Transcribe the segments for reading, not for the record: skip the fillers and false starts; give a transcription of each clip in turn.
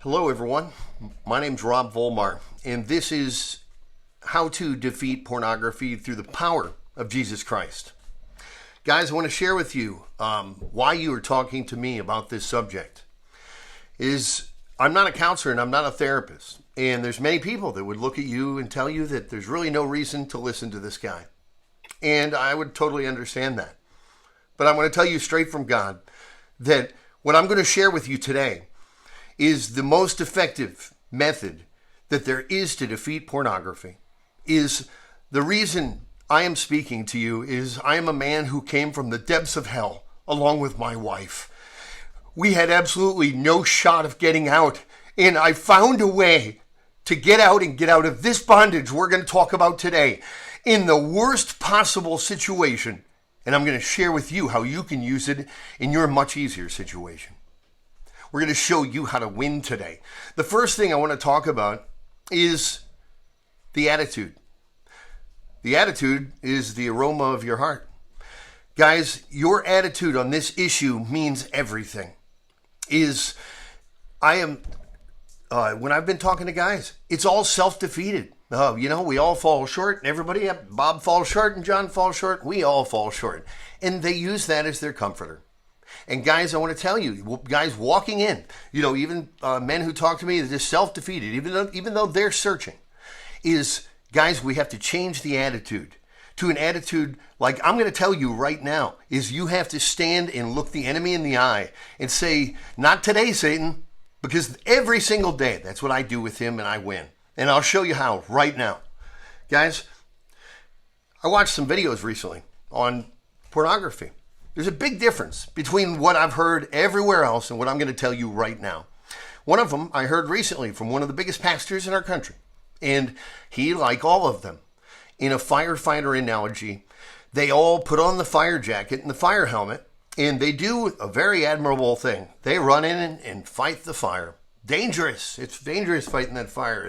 Hello, everyone. My name's Rob Volmar, and this is how to defeat pornography through the power of Jesus Christ. Guys, I want to share with you why you are talking to me about this subject. I'm not a counselor and I'm not a therapist, and there's many people that would look at you and tell you that there's really no reason to listen to this guy, and I would totally understand that. But I want to tell you straight from God that what I'm going to share with you today is the most effective method that there is to defeat pornography. Is the reason I am speaking to you is I am a man who came from the depths of hell along with my wife. We had absolutely no shot of getting out, and I found a way to get out and get out of this bondage we're going to talk about today in the worst possible situation. And I'm going to share with you how you can use it in your much easier situation. We're going to show you how to win today. The first thing I want to talk about is the attitude. The attitude is the aroma of your heart. Guys, your attitude on this issue means everything. When I've been talking to guys, it's all self-defeated. We all fall short, and Bob falls short and John falls short. We all fall short. And they use that as their comforter. And guys, I want to tell you, guys walking in, even men who talk to me, they're just self-defeated, even though they're searching, guys, we have to change the attitude to an attitude like I'm going to tell you right now, is you have to stand and look the enemy in the eye and say, not today, Satan, because every single day, that's what I do with him and I win. And I'll show you how right now. Guys, I watched some videos recently on pornography. There's a big difference between what I've heard everywhere else and what I'm going to tell you right now. One of them I heard recently from one of the biggest pastors in our country. And he, like all of them, in a firefighter analogy, they all put on the fire jacket and the fire helmet, and they do a very admirable thing. They run in and fight the fire. Dangerous. It's dangerous fighting that fire.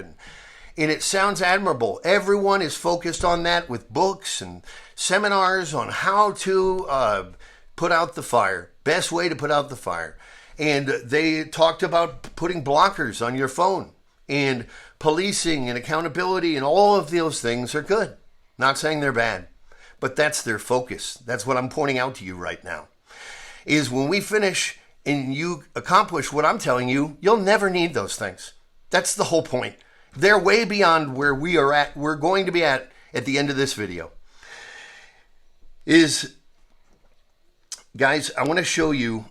And it sounds admirable. Everyone is focused on that with books and seminars on how to put out the fire, best way to put out the fire. And they talked about putting blockers on your phone, and policing and accountability, and all of those things are good. Not saying they're bad, but that's their focus. That's what I'm pointing out to you right now, is when we finish and you accomplish what I'm telling you, you'll never need those things. That's the whole point. They're way beyond where we are at. We're going to be at the end of this video. Guys, I want to show you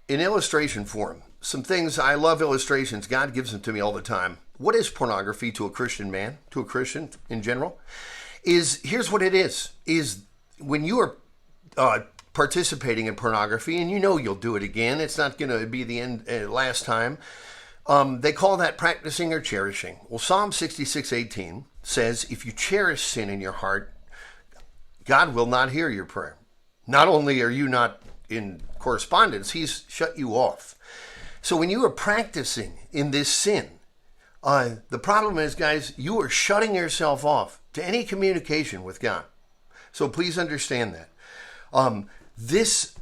in illustration form some things. I love illustrations. God gives them to me all the time. What is pornography to a Christian man, to a Christian in general? Here's what it is when you are participating in pornography, and you'll do it again. It's not going to be the end last time. They call that practicing or cherishing. Well, Psalm 66:18 says, if you cherish sin in your heart, God will not hear your prayer. Not only are you not in correspondence, he's shut you off. So when you are practicing in this sin, the problem is, guys, you are shutting yourself off to any communication with God. So please understand that. This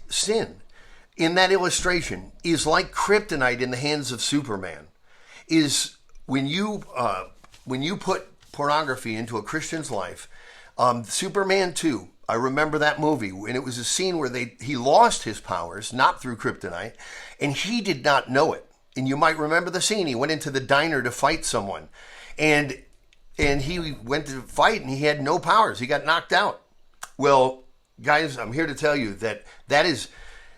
sin in that illustration is like kryptonite in the hands of Superman. Is when you put pornography into a Christian's life. Superman 2, I remember that movie, and it was a scene where he lost his powers, not through kryptonite, and he did not know it. And you might remember the scene. He went into the diner to fight someone, and he went to fight, and he had no powers. He got knocked out. Well, guys, I'm here to tell you that is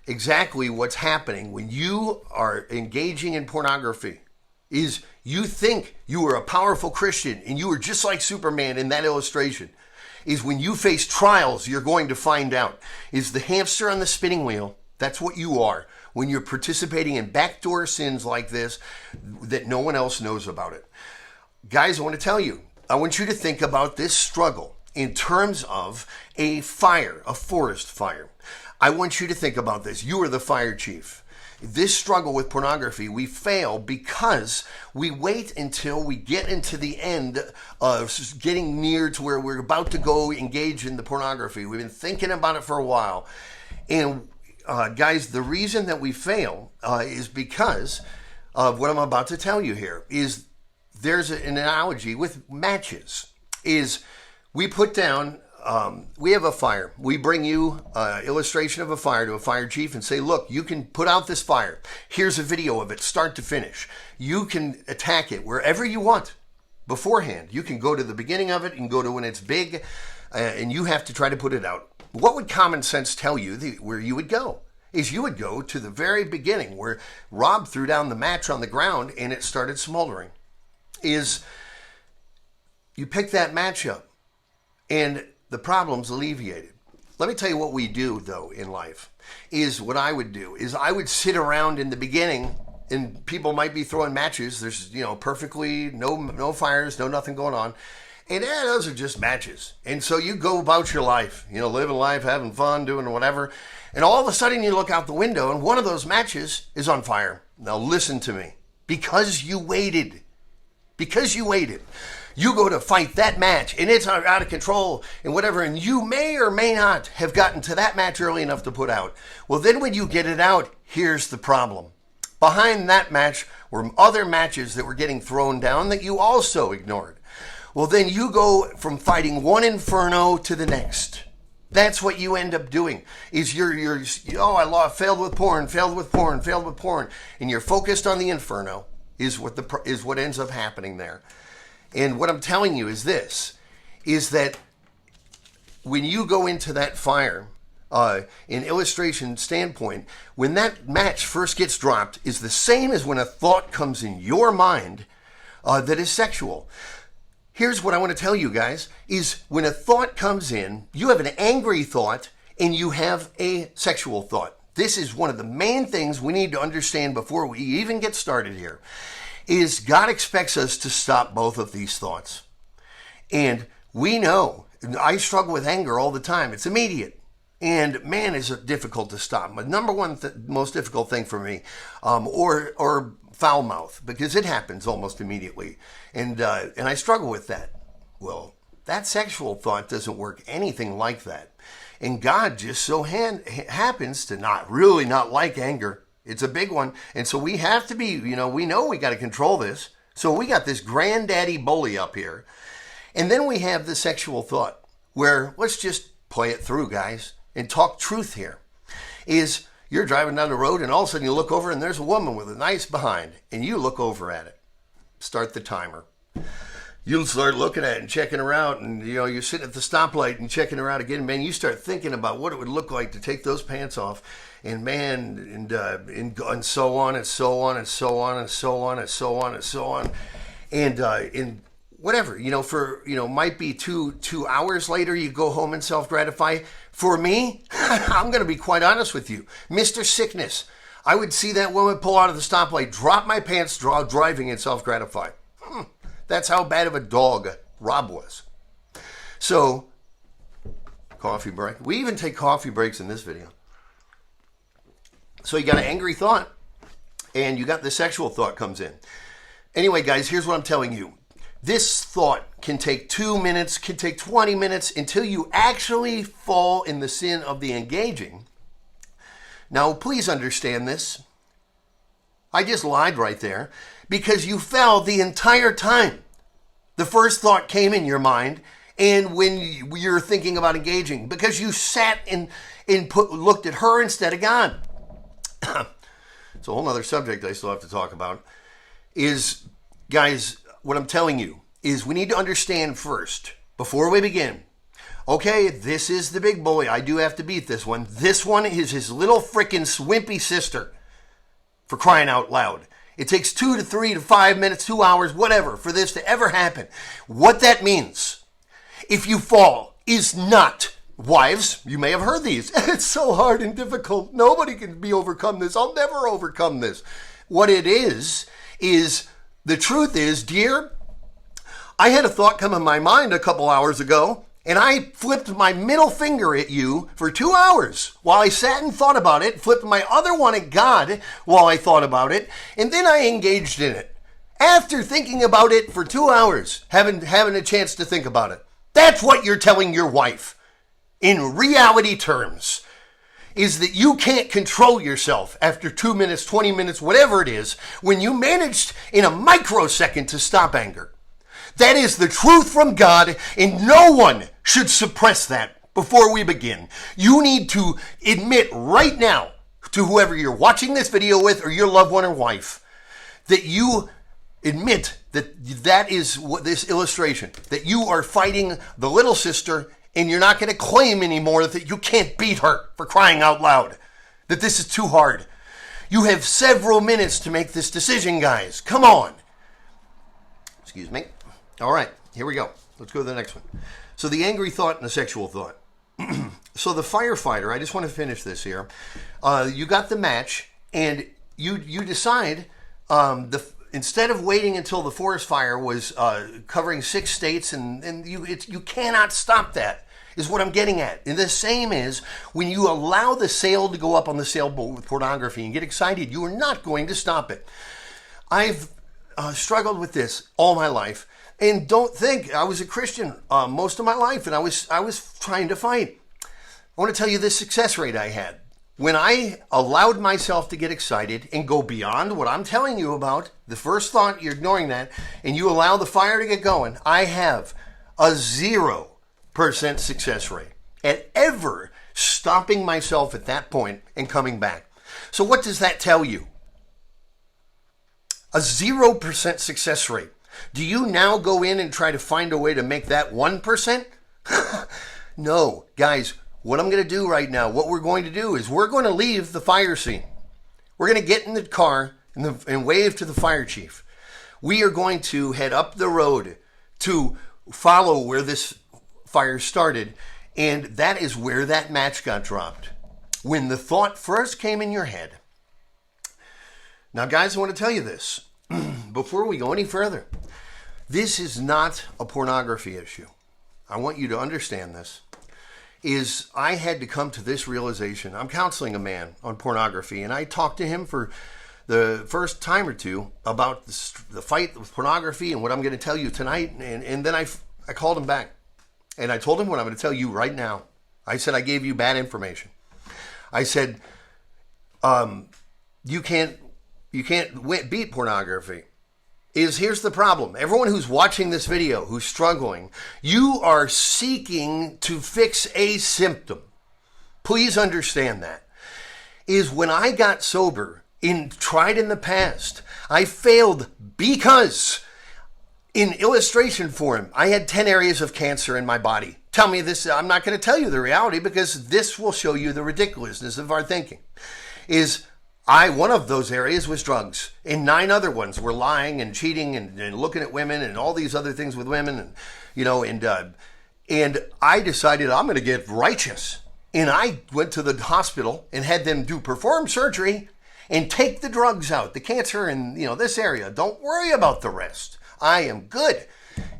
exactly what's happening when you are engaging in pornography. Is you think you are a powerful Christian, and you are just like Superman in that illustration. Is when you face trials, you're going to find out. Is the hamster on the spinning wheel. That's what you are when you're participating in backdoor sins like this that no one else knows about it. Guys, I want to tell you, I want you to think about this struggle in terms of a fire, a forest fire. I want you to think about this. You are the fire chief. This struggle with pornography, we fail because we wait until we get into the end of getting near to where we're about to go engage in the pornography. We've been thinking about it for a while. And guys, the reason that we fail is because of what I'm about to tell you here. Is there's an analogy with matches. Is we put down, we have a fire. We bring you an illustration of a fire to a fire chief and say, look, you can put out this fire. Here's a video of it, start to finish. You can attack it wherever you want beforehand. You can go to the beginning of it and go to when it's big, and you have to try to put it out. What would common sense tell you where you would go? Is you would go to the very beginning where Rob threw down the match on the ground and it started smoldering. Is you pick that match up and the problem's alleviated. Let me tell you what we do, though, in life. Is what I would do is I would sit around in the beginning, and people might be throwing matches. There's, perfectly no fires, no nothing going on. And those are just matches. And so you go about your life, living life, having fun, doing whatever. And all of a sudden you look out the window and one of those matches is on fire. Now listen to me. Because you waited. You go to fight that match and it's out of control and whatever, and you may or may not have gotten to that match early enough to put out. Well, then when you get it out, here's the problem. Behind that match were other matches that were getting thrown down that you also ignored. Well, then you go from fighting one inferno to the next. That's what you end up doing. Is failed with porn, and you're focused on the inferno. Is what ends up happening there. And what I'm telling you is this: is that when you go into that fire, in illustration standpoint, when that match first gets dropped, is the same as when a thought comes in your mind that is sexual. Here's what I want to tell you guys, is when a thought comes in, you have an angry thought and you have a sexual thought. This is one of the main things we need to understand before we even get started here, is God expects us to stop both of these thoughts. And we know, I struggle with anger all the time. It's immediate. And man, is it difficult to stop. The number one most difficult thing for me, or foul mouth, because it happens almost immediately. And I struggle with that. Well, that sexual thought doesn't work anything like that. And God just so happens to not like anger. It's a big one. And so we have to be, we know we got to control this. So we got this granddaddy bully up here. And then we have the sexual thought, where let's just play it through, guys, and talk truth here. Is you're driving down the road and all of a sudden you look over and there's a woman with a nice behind, and you look over at it. Start the timer. You'll start looking at it and checking her out, and you're sitting at the stoplight and checking her out again. Man, you start thinking about what it would look like to take those pants off, and man, and so on and so on and so on and so on and so on and so on, and whatever, might be two hours later you go home and self-gratify. For me, I'm going to be quite honest with you, Mr. Sickness, I would see that woman pull out of the stoplight, drop my pants, driving, and self-gratify. That's how bad of a dog Rob was. So, coffee break. We even take coffee breaks in this video. So you got an angry thought, and you got the sexual thought comes in. Anyway, guys, here's what I'm telling you. This thought can take 2 minutes, can take 20 minutes, until you actually fall in the sin of the engaging. Now, please understand this. I just lied right there, because you fell the entire time. The first thought came in your mind, and when you're thinking about engaging, because you sat and looked at her instead of God. It's a whole other subject I still have to talk about. Is, guys, what I'm telling you is we need to understand first, before we begin, okay, this is the big bully. I do have to beat this one. This one is his little frickin' swimpy sister, for crying out loud. It takes 2 to 3 to 5 minutes, 2 hours, whatever, for this to ever happen. What that means, if you fall, is not, wives, you may have heard these, it's so hard and difficult. Nobody can overcome this. I'll never overcome this. What it is the truth is, dear, I had a thought come in my mind a couple hours ago, and I flipped my middle finger at you for 2 hours while I sat and thought about it, flipped my other one at God while I thought about it, and then I engaged in it. After thinking about it for 2 hours, having a chance to think about it. That's what you're telling your wife. In reality terms. is that you can't control yourself after 2 minutes, 20 minutes, whatever it is, when you managed in a microsecond to stop anger. That is the truth from God, and no one should suppress that before we begin. You need to admit right now to whoever you're watching this video with or your loved one or wife that you admit that is what this illustration, that you are fighting the little sister and you're not going to claim anymore that you can't beat her, for crying out loud, that this is too hard. You have several minutes to make this decision, guys. Come on. Excuse me. All right, here we go. Let's go to the next one. So the angry thought and the sexual thought. So the firefighter, I just want to finish this here. You got the match, and you decide instead of waiting until the forest fire was covering 6 states, and you cannot stop that, is what I'm getting at. And the same is when you allow the sail to go up on the sailboat with pornography and get excited, you are not going to stop it. I've struggled with this all my life. And don't think, I was a Christian most of my life, and I was trying to fight. I want to tell you the success rate I had. When I allowed myself to get excited and go beyond what I'm telling you about, the first thought, you're ignoring that, and you allow the fire to get going, I have a 0% success rate at ever stopping myself at that point and coming back. So what does that tell you? A 0% success rate. Do you now go in and try to find a way to make that 1%? No, guys, what I'm going to do right now, what we're going to do is we're going to leave the fire scene. We're going to get in the car and wave to the fire chief. We are going to head up the road to follow where this fire started, and that is where that match got dropped. When the thought first came in your head. Now, guys, I want to tell you this before we go any further. This is not a pornography issue. I want you to understand this. Is I had to come to this realization. I'm counseling a man on pornography, and I talked to him for the first time or two about the fight with pornography and what I'm going to tell you tonight. And then I called him back, and I told him what I'm going to tell you right now. I said, I gave you bad information. I said, you can't beat pornography. Here's the problem. Everyone who's watching this video, who's struggling, you are seeking to fix a symptom. Please understand that. Is when I got sober and tried in the past, I failed because in illustration form, I had 10 areas of cancer in my body. Tell me this, I'm not going to tell you the reality because this will show you the ridiculousness of our thinking. One of those areas was drugs, and 9 other ones were lying and cheating and looking at women and all these other things with women, and I decided I'm going to get righteous, and I went to the hospital and had them perform surgery and take the drugs out, the cancer in this area. Don't worry about the rest. I am good.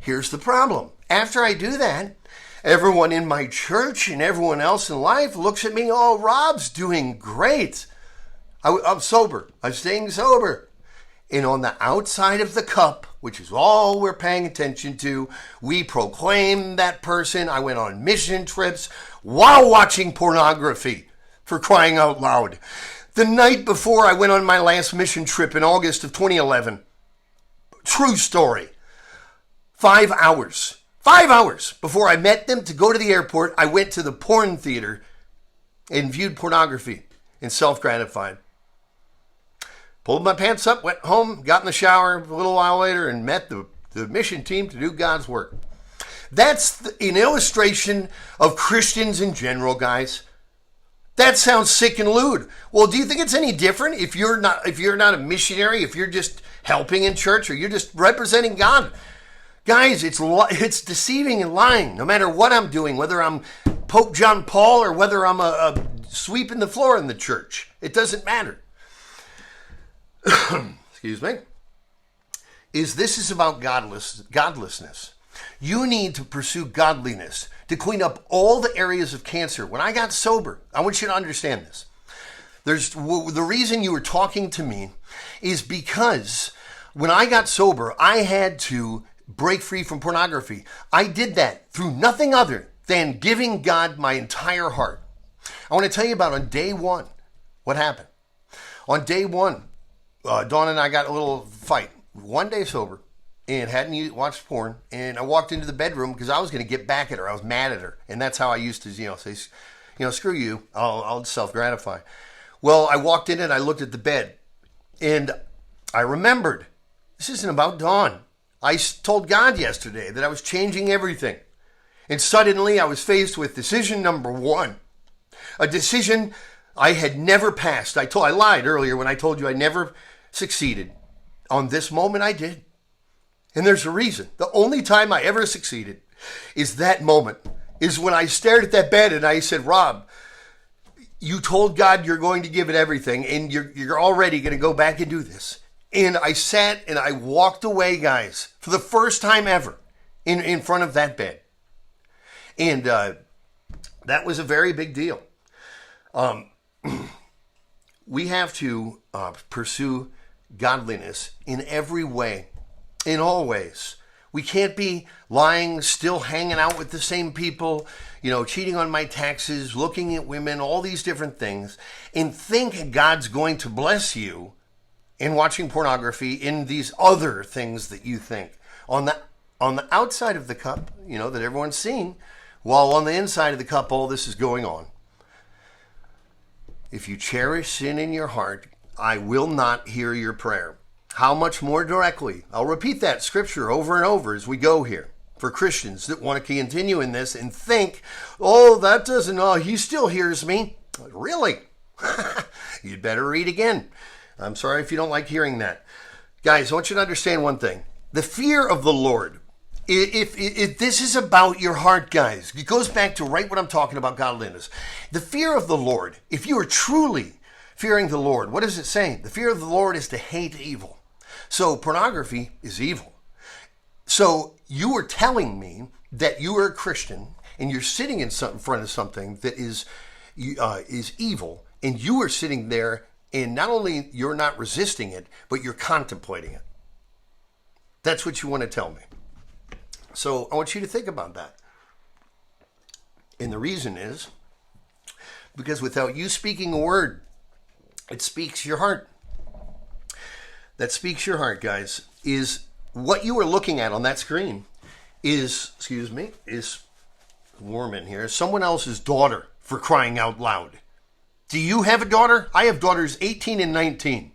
Here's the problem. After I do that, everyone in my church and everyone else in life looks at me, oh, Rob's doing great. I'm sober. I'm staying sober. And on the outside of the cup, which is all we're paying attention to, we proclaim that person. I went on mission trips while watching pornography, for crying out loud. The night before I went on my last mission trip in August of 2011, true story, 5 hours. 5 hours before I met them to go to the airport, I went to the porn theater and viewed pornography and self-gratified. Pulled my pants up, went home, got in the shower a little while later, and met the mission team to do God's work. That's an illustration of Christians in general, guys. That sounds sick and lewd. Well, do you think it's any different if you're not a missionary, if you're just helping in church, or you're just representing God? Guys, it's deceiving and lying. No matter what I'm doing, whether I'm Pope John Paul or whether I'm a sweeping the floor in the church, it doesn't matter. Excuse me. This is about godlessness. You need to pursue godliness to clean up all the areas of cancer. When I got sober, I want you to understand this. The reason you were talking to me is because when I got sober, I had to break free from pornography. I did that through nothing other than giving God my entire heart. I want to tell you about on day one what happened. On day one, Dawn and I got a little fight. 1 day sober and hadn't watched porn. And I walked into the bedroom because I was going to get back at her. I was mad at her. And that's how I used to, say, screw you. I'll self-gratify. Well, I walked in and I looked at the bed. And I remembered, this isn't about Dawn. I told God yesterday that I was changing everything. And suddenly I was faced with decision number one. A decision I had never passed. I lied earlier when I told you I never succeeded. On this moment I did. And there's a reason. The only time I ever succeeded is that moment. Is when I stared at that bed and I said, Rob, you told God you're going to give it everything and you're already going to go back and do this. And I sat and I walked away, guys, for the first time ever in front of that bed. And that was a very big deal. We have to pursue godliness in every way, in all ways. We can't be lying, still hanging out with the same people, cheating on my taxes, looking at women, all these different things, and think God's going to bless you in watching pornography, in these other things that you think. On the outside of the cup, that everyone's seeing, while on the inside of the cup, all this is going on. If you cherish sin in your heart, I will not hear your prayer. How much more directly? I'll repeat that scripture over and over as we go here. For Christians that want to continue in this and think, he still hears me. Really? You'd better read again. I'm sorry if you don't like hearing that. Guys, I want you to understand one thing. The fear of the Lord, if this is about your heart, guys, it goes back to right what I'm talking about, godliness. The fear of the Lord, if you are truly fearing the Lord, what does it say? The fear of the Lord is to hate evil. So pornography is evil. So you are telling me that you are a Christian and you're sitting in front of something that is evil, and you are sitting there and not only you're not resisting it, but you're contemplating it. That's what you want to tell me. So I want you to think about that. And the reason is because without you speaking a word, it speaks your heart. That speaks your heart, guys, is what you are looking at on that screen is warm in here, someone else's daughter, for crying out loud. Do you have a daughter? I have daughters 18 and 19.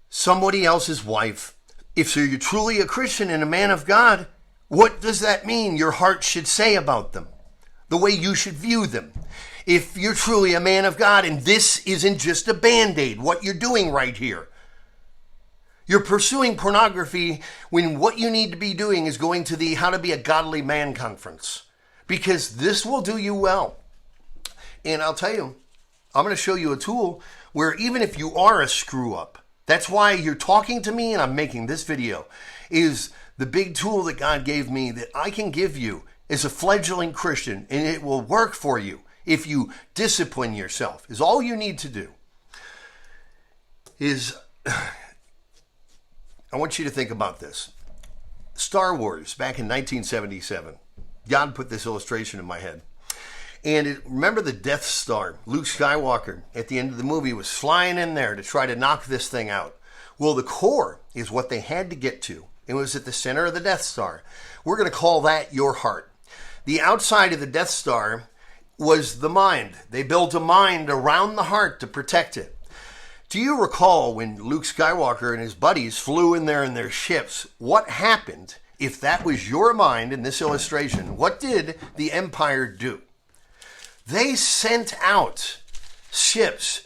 Somebody else's wife. If you're truly a Christian and a man of God, what does that mean your heart should say about them? The way you should view them. If you're truly a man of God and this isn't just a Band-Aid, what you're doing right here. You're pursuing pornography when what you need to be doing is going to the How to Be a Godly Man conference. Because this will do you well. And I'll tell you, I'm going to show you a tool where even if you are a screw up, that's why you're talking to me and I'm making this video, is the big tool that God gave me that I can give you as a fledgling Christian, and it will work for you if you discipline yourself. Is all you need to do is, I want you to think about this. Star Wars, back in 1977, God put this illustration in my head. And remember the Death Star? Luke Skywalker, at the end of the movie, was flying in there to try to knock this thing out. Well, the core is what they had to get to. It was at the center of the Death Star. We're going to call that your heart. The outside of the Death Star was the mind. They built a mind around the heart to protect it. Do you recall when Luke Skywalker and his buddies flew in there in their ships? What happened if that was your mind in this illustration? What did the Empire do? They sent out ships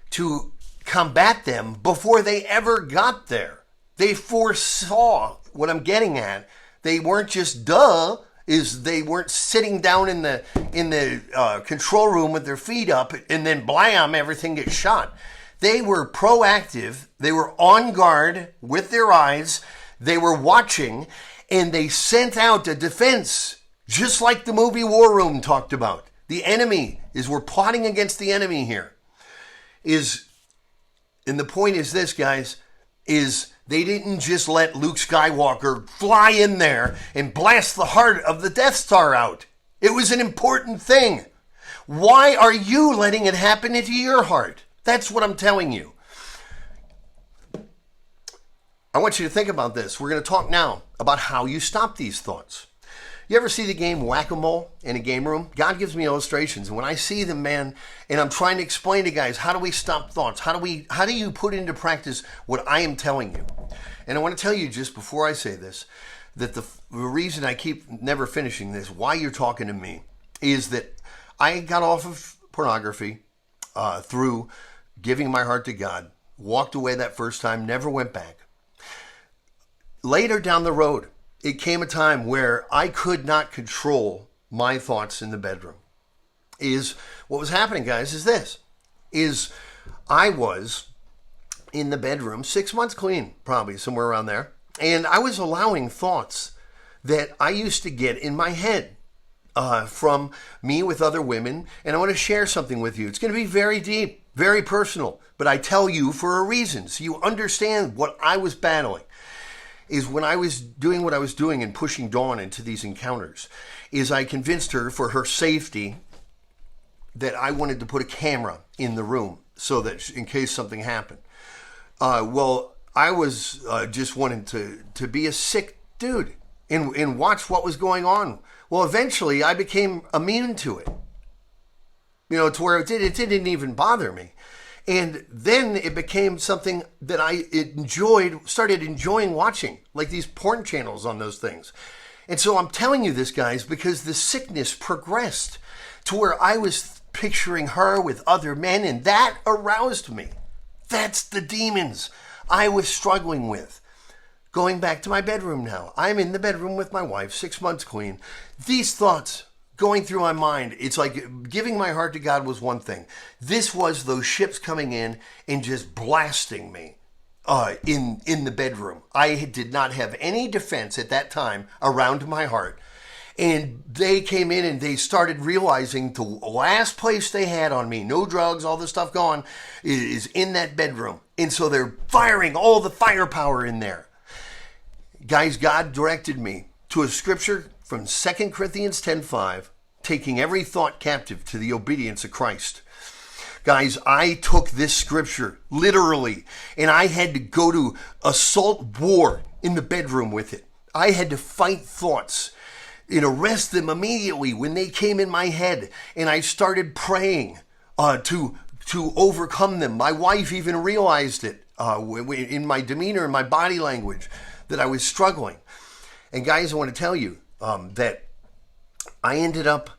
to combat them before they ever got there. They foresaw what I'm getting at. They weren't just they weren't sitting down in the control room with their feet up and then blam, everything gets shot. They were proactive. They were on guard with their eyes. They were watching, and they sent out a defense, just like the movie War Room talked about. The enemy we're plotting against the enemy here. And the point is this, guys, is they didn't just let Luke Skywalker fly in there and blast the heart of the Death Star out. It was an important thing. Why are you letting it happen into your heart? That's what I'm telling you. I want you to think about this. We're going to talk now about how you stop these thoughts. You ever see the game Whack-A-Mole in a game room? God gives me illustrations, and when I see them, man, and I'm trying to explain to guys, how do we stop thoughts? How do you put into practice what I am telling you? And I want to tell you just before I say this, that the reason I keep never finishing this, why you're talking to me, is that I got off of pornography through giving my heart to God, walked away that first time, never went back. Later down the road, it came a time where I could not control my thoughts in the bedroom. What was happening, guys, is this. I was in the bedroom 6 months clean, probably somewhere around there. And I was allowing thoughts that I used to get in my head from me with other women. And I want to share something with you. It's going to be very deep, very personal. But I tell you for a reason, so you understand what I was battling. Is when I was doing what I was doing and pushing Dawn into these encounters, is I convinced her for her safety that I wanted to put a camera in the room so that in case something happened. Well, I was just wanting to be a sick dude and watch what was going on. Well, eventually I became immune to it. To where it didn't even bother me. And then it became something that I started enjoying watching, like these porn channels on those things. And so I'm telling you this, guys, because the sickness progressed to where I was picturing her with other men, and that aroused me. That's the demons I was struggling with. Going back to my bedroom now. I'm in the bedroom with my wife, 6 months clean. These thoughts going through my mind, it's like giving my heart to God was one thing. This was those ships coming in and just blasting me in the bedroom. I did not have any defense at that time around my heart. And they came in and they started realizing the last place they had on me, no drugs, all this stuff gone, is in that bedroom. And so they're firing all the firepower in there. Guys, God directed me to a scripture from 2 Corinthians 10:5, taking every thought captive to the obedience of Christ. Guys, I took this scripture literally, and I had to go to assault war in the bedroom with it. I had to fight thoughts and arrest them immediately when they came in my head, and I started praying to overcome them. My wife even realized it in my demeanor and my body language that I was struggling. And guys, I want to tell you that I ended up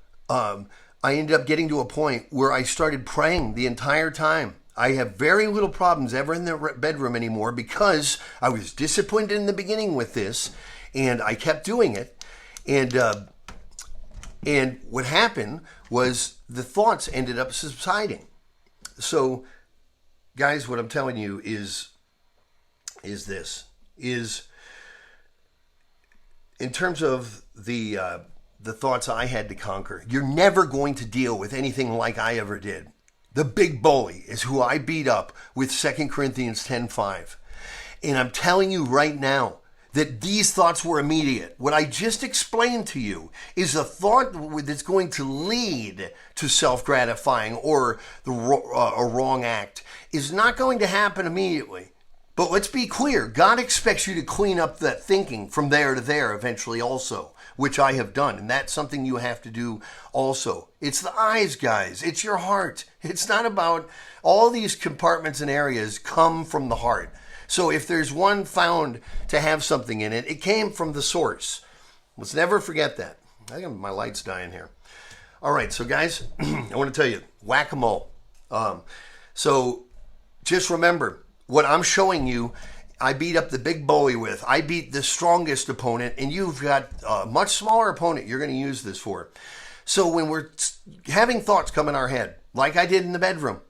getting to a point where I started praying the entire time. I have very little problems ever in the bedroom anymore because I was disciplined in the beginning with this, and I kept doing it. And what happened was the thoughts ended up subsiding. So, guys, what I'm telling you is in terms of the thoughts I had to conquer, you're never going to deal with anything like I ever did. The big bully is who I beat up with 2 Corinthians 10:5. And I'm telling you right now that these thoughts were immediate. What I just explained to you is a thought that's going to lead to self-gratifying or a wrong act is not going to happen immediately. But let's be clear, God expects you to clean up that thinking from there to there eventually also, which I have done. And that's something you have to do also. It's the eyes, guys. It's your heart. It's not about all these compartments and areas come from the heart. So if there's one found to have something in it, it came from the source. Let's never forget that. I think my light's dying here. All right, so guys, I want to tell you, whack-a-mole. So just remember, what I'm showing you, I beat up the big bully with. I beat the strongest opponent, and you've got a much smaller opponent you're going to use this for. So when we're having thoughts come in our head, like I did in the bedroom,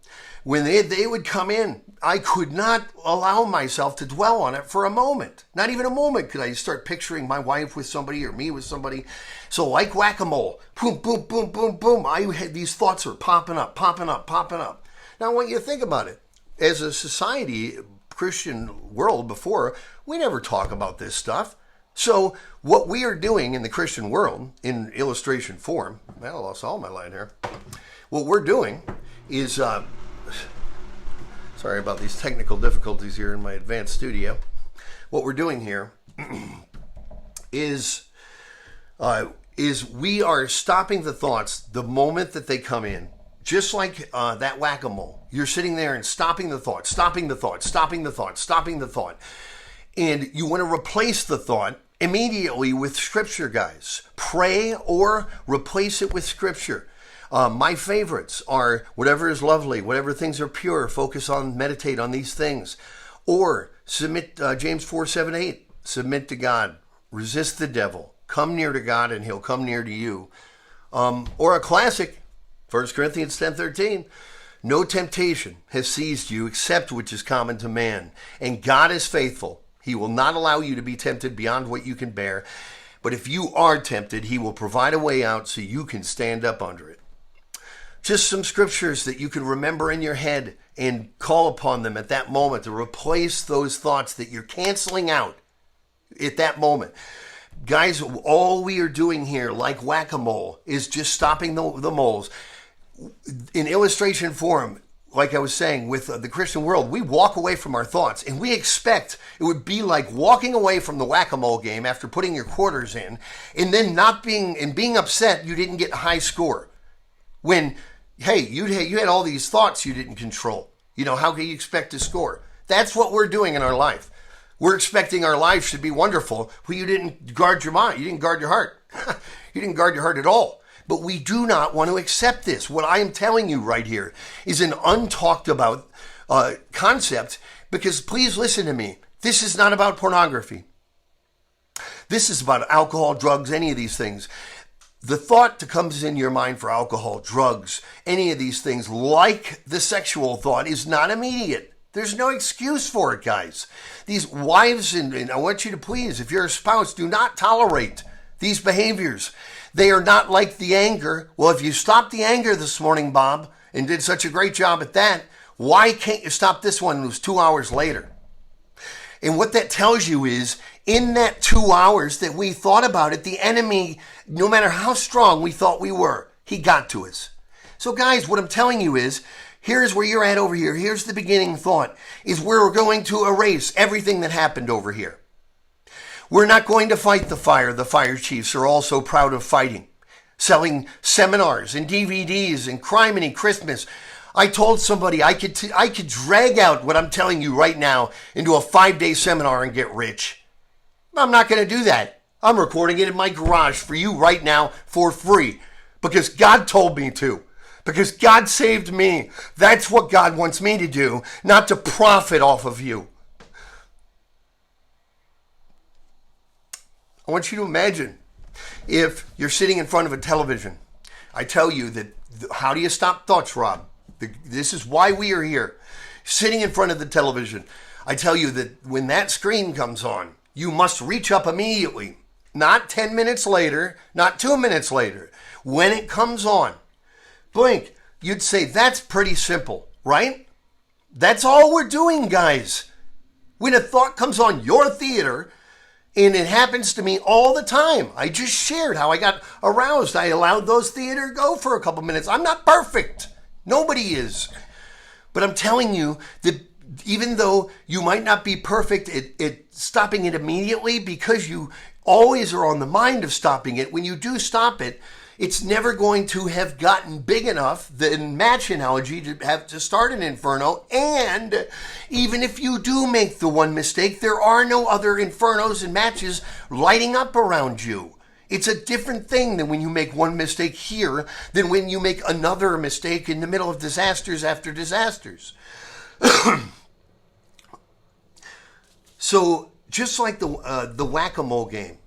when they would come in, I could not allow myself to dwell on it for a moment. Not even a moment could I start picturing my wife with somebody or me with somebody. So like whack-a-mole, boom, boom, boom, boom, boom, I had these thoughts were popping up, popping up, popping up. Now I want you to think about it. As a society, Christian world before, we never talk about this stuff. So what we are doing in the Christian world, in illustration form, well, I lost all my line here. What we're doing is, sorry about these technical difficulties here in my advanced studio. What we're doing here is we are stopping the thoughts the moment that they come in. Just like that whack-a-mole. You're sitting there and stopping the thought, stopping the thought, stopping the thought, stopping the thought. And you want to replace the thought immediately with Scripture, guys. Pray or replace it with Scripture. My favorites are whatever is lovely, whatever things are pure, focus on, meditate on these things. Or submit, James 4:7-8, submit to God, resist the devil, come near to God and he'll come near to you. Or a classic, 1 Corinthians 10:13, no temptation has seized you except which is common to man, and God is faithful. He will not allow you to be tempted beyond what you can bear. But if you are tempted, he will provide a way out so you can stand up under it. Just some scriptures that you can remember in your head and call upon them at that moment to replace those thoughts that you're canceling out at that moment. Guys, all we are doing here, like whack-a-mole, is just stopping the moles. In illustration form, like I was saying, with the Christian world, we walk away from our thoughts and we expect it would be like walking away from the whack-a-mole game after putting your quarters in and then being upset you didn't get a high score. When, hey, you had all these thoughts you didn't control. You know, how can you expect to score? That's what we're doing in our life. We're expecting our life should be wonderful. Well, you didn't guard your mind. You didn't guard your heart. You didn't guard your heart at all. But we do not want to accept this. What I am telling you right here is an untalked about concept, because please listen to me. This is not about pornography. This is about alcohol, drugs, any of these things. The thought that comes in your mind for alcohol, drugs, any of these things, like the sexual thought, is not immediate. There's no excuse for it, guys. These wives, and I want you to please, if you're a spouse, do not tolerate these behaviors. They are not like the anger. Well, if you stopped the anger this morning, Bob, and did such a great job at that, why can't you stop this one? It was 2 hours later. And what that tells you is, in that 2 hours that we thought about it, the enemy, no matter how strong we thought we were, he got to us. So guys, what I'm telling you is, here's where you're at over here. Here's the beginning thought, is we're going to erase everything that happened over here. We're not going to fight the fire. The fire chiefs are all so proud of fighting, selling seminars and DVDs and Criminy Christmas. I told somebody I could drag out what I'm telling you right now into a 5-day seminar and get rich. I'm not going to do that. I'm recording it in my garage for you right now for free because God told me to. Because God saved me. That's what God wants me to do, not to profit off of you. I want you to imagine if you're sitting in front of a television. I tell you that, how do you stop thoughts, Rob? This is why we are here. Sitting in front of the television. I tell you that when that screen comes on, you must reach up immediately. Not 10 minutes later, not 2 minutes later. When it comes on, blink. You'd say, that's pretty simple, right? That's all we're doing, guys. When a thought comes on your theater, and it happens to me all the time. I just shared how I got aroused. I allowed those theater to go for a couple minutes. I'm not perfect. Nobody is. But I'm telling you that even though you might not be perfect at stopping it immediately, because you always are on the mind of stopping it, when you do stop it, it's never going to have gotten big enough, the match analogy, to have to start an inferno. And even if you do make the one mistake, there are no other infernos and matches lighting up around you. It's a different thing than when you make one mistake here than when you make another mistake in the middle of disasters after disasters. So just like the whack-a-mole game,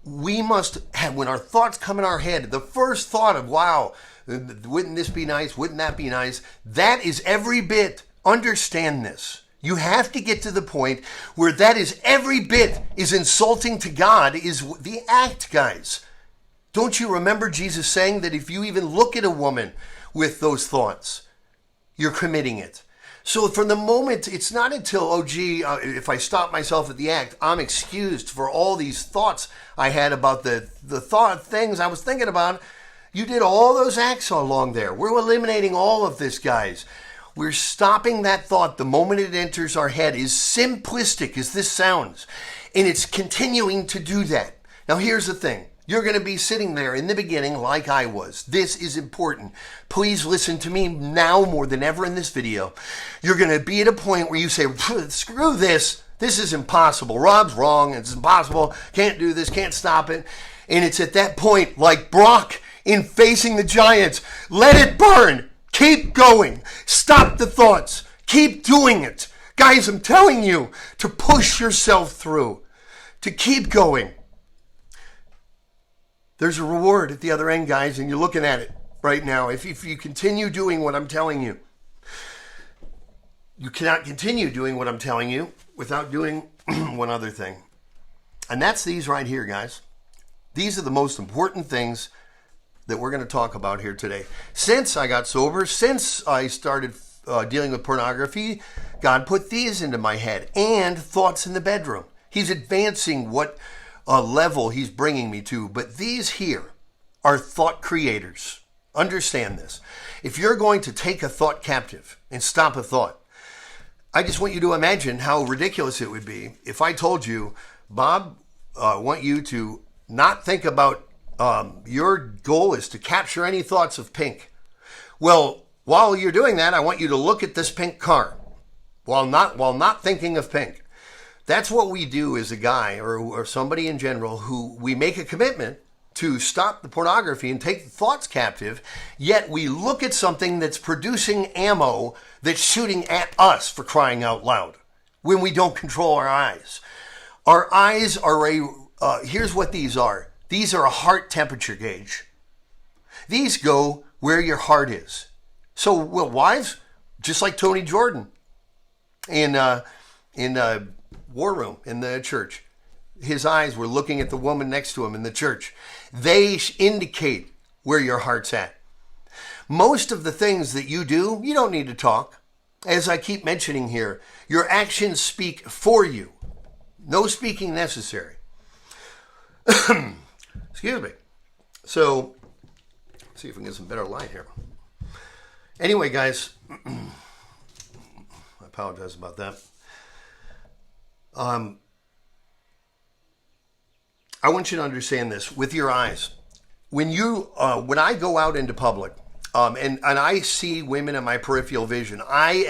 we must have, when our thoughts come in our head, the first thought of, wow, wouldn't this be nice? Wouldn't that be nice? That is every bit. Understand this. You have to get to the point where that is every bit is insulting to God, is the act, guys. Don't you remember Jesus saying that if you even look at a woman with those thoughts, you're committing it? So from the moment, it's not until, oh gee, if I stop myself at the act, I'm excused for all these thoughts I had about the thought things I was thinking about. You did all those acts along there. We're eliminating all of this, guys. We're stopping that thought the moment it enters our head, as simplistic as this sounds. And it's continuing to do that. Now here's the thing. You're going to be sitting there in the beginning like I was. This is important. Please listen to me now more than ever in this video. You're going to be at a point where you say, screw this. This is impossible. Rob's wrong. It's impossible. Can't do this. Can't stop it. And it's at that point, like Brock in Facing the Giants, let it burn. Keep going. Stop the thoughts. Keep doing it. Guys, I'm telling you to push yourself through, to keep going. There's a reward at the other end, guys, and you're looking at it right now. If you continue doing what I'm telling you, you cannot continue doing what I'm telling you without doing one other thing. And that's these right here, guys. These are the most important things that we're going to talk about here today. Since I got sober, since I started dealing with pornography, God put these into my head and thoughts in the bedroom. He's advancing what level he's bringing me to. But these here are thought creators. Understand this. If you're going to take a thought captive and stop a thought, I just want you to imagine how ridiculous it would be if I told you, Bob, I want you to not think about your goal is to capture any thoughts of pink. Well, while you're doing that, I want you to look at this pink car while not thinking of pink. That's what we do as a guy or somebody in general who we make a commitment to stop the pornography and take the thoughts captive, yet we look at something that's producing ammo that's shooting at us, for crying out loud, when we don't control our eyes. Our eyes are here's what these are. These are a heart temperature gauge. These go where your heart is. So, well, wives, just like Tony Jordan in War Room in the church, his eyes were looking at the woman next to him in the church. They indicate where your heart's at. Most of the things that you do, you don't need to talk. As I keep mentioning here, your actions speak for you. No speaking necessary. Excuse me. So, let's see if we can get some better light here. Anyway, guys, I apologize about that. I want you to understand this with your eyes. When I go out into public, and I see women in my peripheral vision, I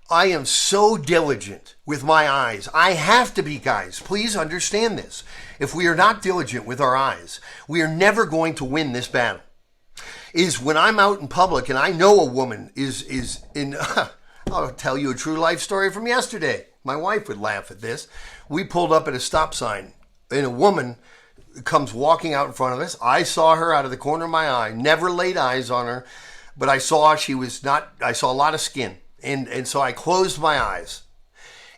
am so diligent with my eyes. I have to be, guys. Please understand this. If we are not diligent with our eyes, we are never going to win this battle. Is when I'm out in public and I know a woman is in, I'll tell you a true life story from yesterday. My wife would laugh at this. We pulled up at a stop sign and a woman comes walking out in front of us. I saw her out of the corner of my eye, never laid eyes on her, but I saw I saw a lot of skin. And so I closed my eyes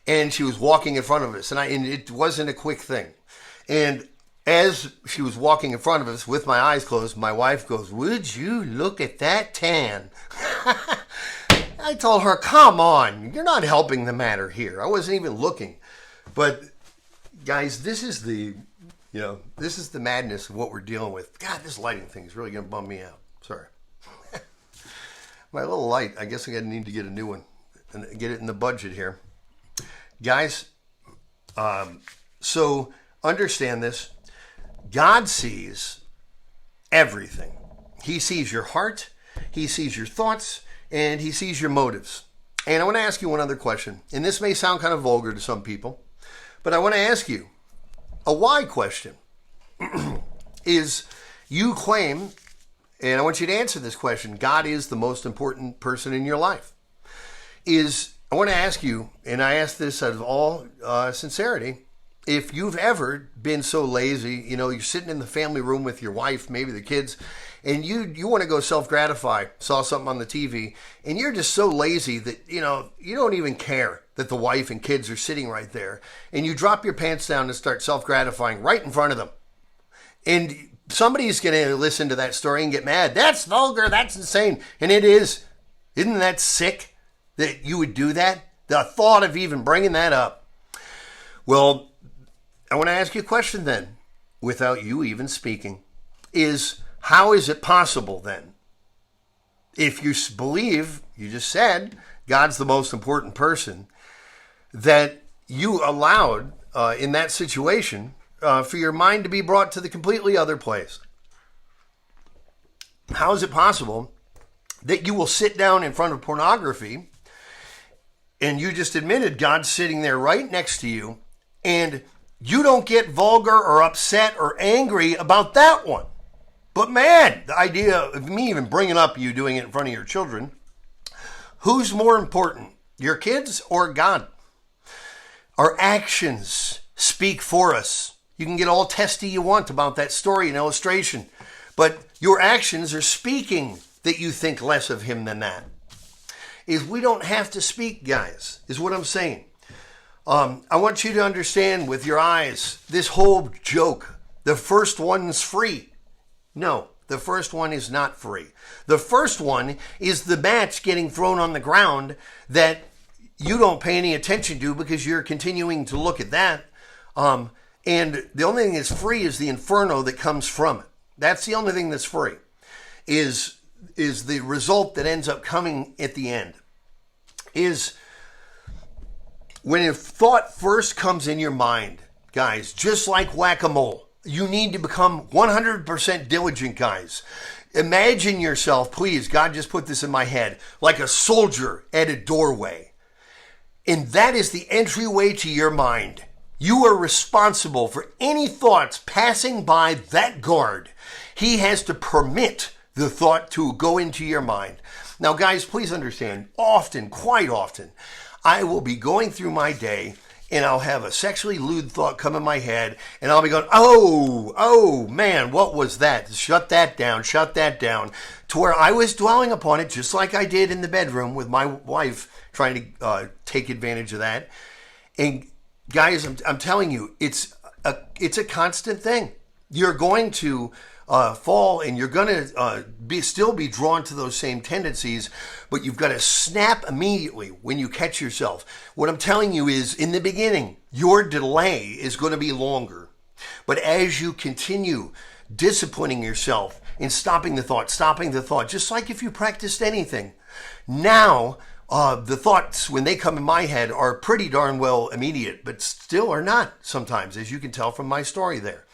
and she was walking in front of us and it wasn't a quick thing. And as she was walking in front of us with my eyes closed, my wife goes, "Would you look at that tan?" I told her, "Come on, you're not helping the matter here." I wasn't even looking. But guys, this is the madness of what we're dealing with. God, this lighting thing is really going to bum me out. Sorry. My little light, I guess I need to get a new one and get it in the budget here. Guys, so understand this. God sees everything. He sees your heart, he sees your thoughts, and he sees your motives. And I want to ask you one other question. And this may sound kind of vulgar to some people, but I want to ask you a why question. Is you claim, and I want you to answer this question, God is the most important person in your life. I want to ask you, and I ask this out of all sincerity, if you've ever been so lazy, you're sitting in the family room with your wife, maybe the kids, and you want to go self-gratify, saw something on the TV, and you're just so lazy that, you don't even care that the wife and kids are sitting right there, and you drop your pants down and start self-gratifying right in front of them. And somebody's going to listen to that story and get mad. That's vulgar, that's insane. And it is. Isn't that sick? that you would do that? The thought of even bringing that up. Well, I want to ask you a question then, without you even speaking, is how is it possible then? If you believe, you just said, God's the most important person, that you allowed in that situation for your mind to be brought to the completely other place. How is it possible that you will sit down in front of pornography and you just admitted God's sitting there right next to you and you don't get vulgar or upset or angry about that one? But man, the idea of me even bringing up you doing it in front of your children, who's more important, your kids or God? Our actions speak for us. You can get all testy you want about that story and illustration, but your actions are speaking that you think less of him than that. Is we don't have to speak, guys, is what I'm saying. I want you to understand with your eyes, this whole joke, the first one's free. No, the first one is not free. The first one is the match getting thrown on the ground that you don't pay any attention to because you're continuing to look at that. And the only thing that's free is the inferno that comes from it. That's the only thing that's free, is the result that ends up coming at the end. Is when a thought first comes in your mind, guys, just like whack-a-mole, you need to become 100% diligent, guys. Imagine yourself, please, God just put this in my head, like a soldier at a doorway. And that is the entryway to your mind. You are responsible for any thoughts passing by that guard. He has to permit the thought to go into your mind. Now, guys, please understand, often, quite often, I will be going through my day and I'll have a sexually lewd thought come in my head and I'll be going, oh man, what was that? Shut that down, to where I was dwelling upon it just like I did in the bedroom with my wife, trying to take advantage of that. And guys, I'm telling you, it's a constant thing. You're going to fall and you're going to still be drawn to those same tendencies, but you've got to snap immediately when you catch yourself. What I'm telling you is, in the beginning, your delay is going to be longer. But as you continue disciplining yourself and stopping the thought, just like if you practiced anything, now the thoughts, when they come in my head, are pretty darn well immediate, but still are not sometimes, as you can tell from my story there.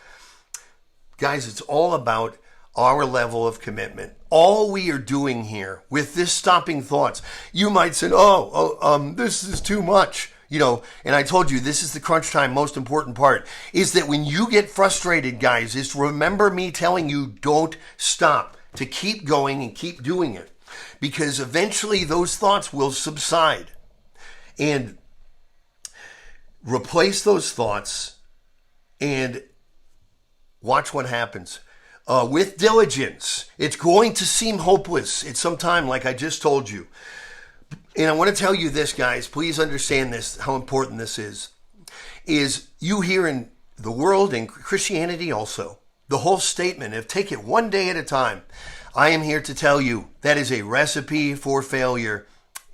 Guys, it's all about our level of commitment. All we are doing here with this stopping thoughts, you might say, this is too much. And I told you, this is the crunch time, most important part, is that when you get frustrated, guys, is to remember me telling you, don't stop, to keep going and keep doing it. Because eventually those thoughts will subside. And replace those thoughts and watch what happens. With diligence, it's going to seem hopeless at some time, like I just told you. And I want to tell you this, guys, please understand this, how important this is you here in the world and Christianity also, the whole statement of take it one day at a time. I am here to tell you that is a recipe for failure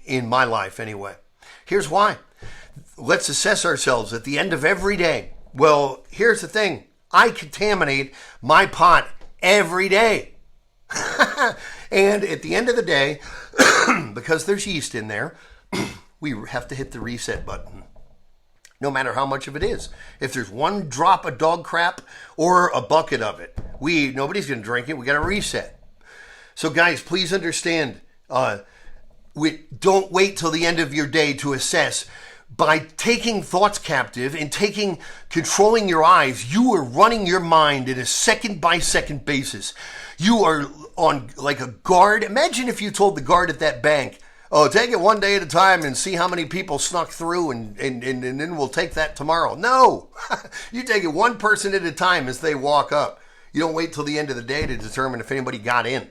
in my life anyway. Here's why. Let's assess ourselves at the end of every day. Well, here's the thing. I contaminate my pot every day. And at the end of the day, because there's yeast in there, we have to hit the reset button. No matter how much of it is. If there's one drop of dog crap or a bucket of it, nobody's going to drink it. We got to reset. So guys, please understand, don't wait till the end of your day to assess. By taking thoughts captive and controlling your eyes, you are running your mind in a second-by-second basis. You are on like a guard. Imagine if you told the guard at that bank, take it one day at a time and see how many people snuck through and then we'll take that tomorrow. No, you take it one person at a time as they walk up. You don't wait till the end of the day to determine if anybody got in.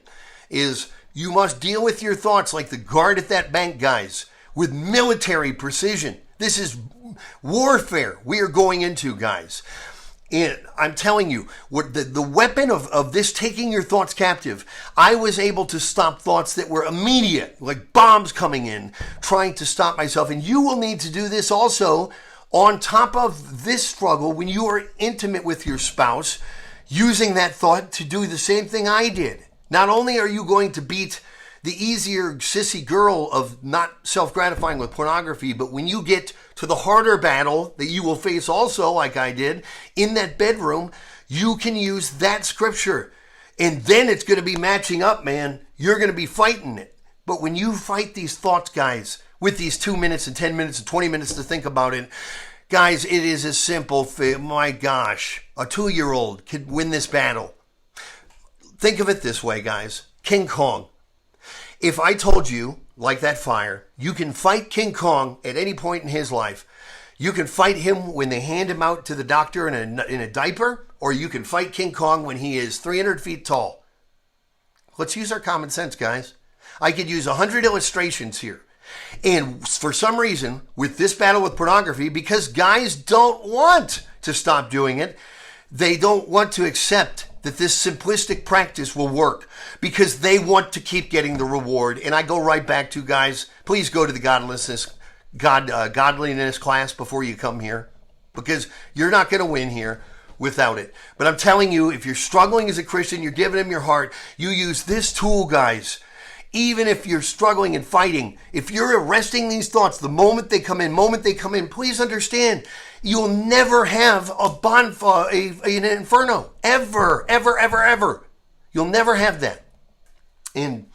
You must deal with your thoughts like the guard at that bank, guys, with military precision. This is warfare we are going into, guys. And I'm telling you, what the weapon of this taking your thoughts captive, I was able to stop thoughts that were immediate, like bombs coming in, trying to stop myself. And you will need to do this also on top of this struggle when you are intimate with your spouse, using that thought to do the same thing I did. Not only are you going to beat the easier sissy girl of not self-gratifying with pornography, but when you get to the harder battle that you will face also, like I did, in that bedroom, you can use that scripture. And then it's going to be matching up, man. You're going to be fighting it. But when you fight these thoughts, guys, with these 2 minutes and 10 minutes and 20 minutes to think about it, guys, it is a simple thing. My gosh, a 2-year-old could win this battle. Think of it this way, guys. King Kong. If I told you, like that fire, you can fight King Kong at any point in his life. You can fight him when they hand him out to the doctor in a diaper, or you can fight King Kong when he is 300 feet tall. Let's use our common sense, guys. I could use 100 illustrations here. And for some reason, with this battle with pornography, because guys don't want to stop doing it, they don't want to accept that this simplistic practice will work because they want to keep getting the reward. And I go right back to, guys, please go to the godliness class before you come here, because you're not going to win here without it. But I'm telling you, if you're struggling as a Christian, you're giving him your heart, you use this tool, guys. Even if you're struggling and fighting, if you're arresting these thoughts the moment they come in, please understand, you'll never have a bonfire, an inferno, ever, ever, ever, ever. You'll never have that. And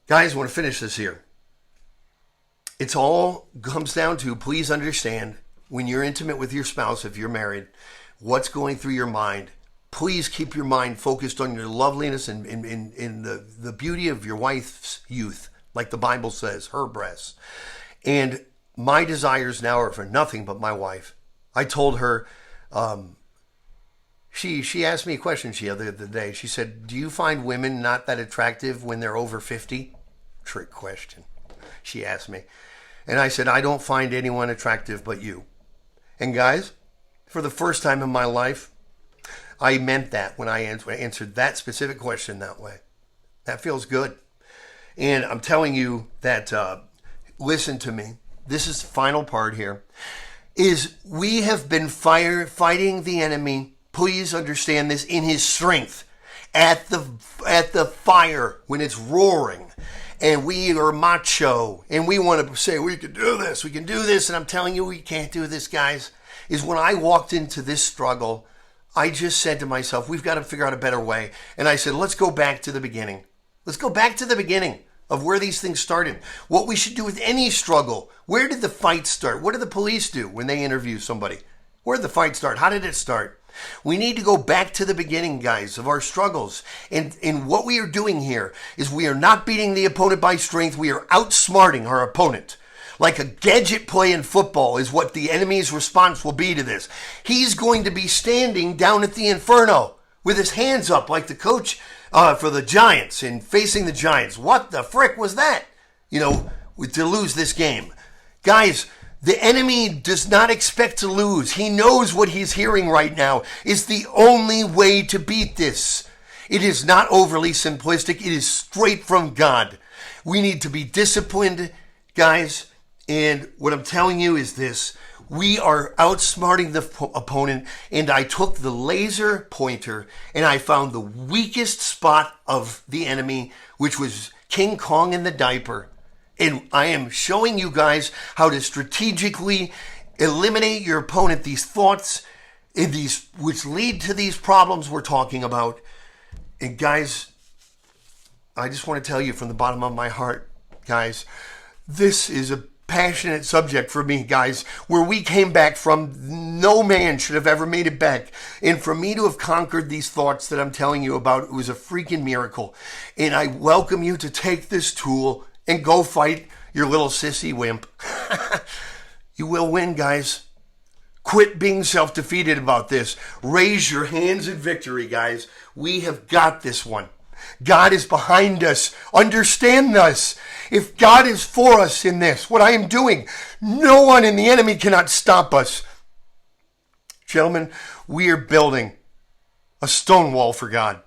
guys, I want to finish this here. It's all comes down to, please understand, when you're intimate with your spouse, if you're married, what's going through your mind. Please keep your mind focused on your loveliness and the beauty of your wife's youth, like the Bible says, her breasts. And my desires now are for nothing but my wife. I told her, she asked me a question the other day. She said, do you find women not that attractive when they're over 50? Trick question, she asked me. And I said, I don't find anyone attractive but you. And guys, for the first time in my life, I meant that when I answered that specific question that way. That feels good. And I'm telling you that, listen to me. This is the final part here. Is we have been fighting the enemy, please understand this, in his strength. At the fire when it's roaring. And we are macho. And we want to say, we can do this. We can do this. And I'm telling you, we can't do this, guys. Is when I walked into this struggle, I just said to myself, we've got to figure out a better way. And I said, let's go back to the beginning. Let's go back to the beginning of where these things started. What we should do with any struggle. Where did the fight start? What do the police do when they interview somebody? Where did the fight start? How did it start? We need to go back to the beginning, guys, of our struggles. And what we are doing here is we are not beating the opponent by strength. We are outsmarting our opponent. Like a gadget play in football is what the enemy's response will be to this. He's going to be standing down at the inferno with his hands up like the coach for the Giants and facing the Giants. What the frick was that? To lose this game. Guys, the enemy does not expect to lose. He knows what he's hearing right now is the only way to beat this. It is not overly simplistic. It is straight from God. We need to be disciplined, guys. And what I'm telling you is this. We are outsmarting the opponent, and I took the laser pointer and I found the weakest spot of the enemy, which was King Kong in the diaper. And I am showing you guys how to strategically eliminate your opponent, these thoughts, which lead to these problems we're talking about. And guys, I just want to tell you from the bottom of my heart, guys, this is a passionate subject for me, guys, where we came back from. No man should have ever made it back. And for me to have conquered these thoughts that I'm telling you about, it was a freaking miracle. And I welcome you to take this tool and go fight your little sissy wimp. You will win, guys. Quit being self-defeated about this. Raise your hands in victory, guys. We have got this one. God is behind us. Understand this. If God is for us in this, what I am doing, no one in the enemy cannot stop us. Gentlemen, we are building a stone wall for God.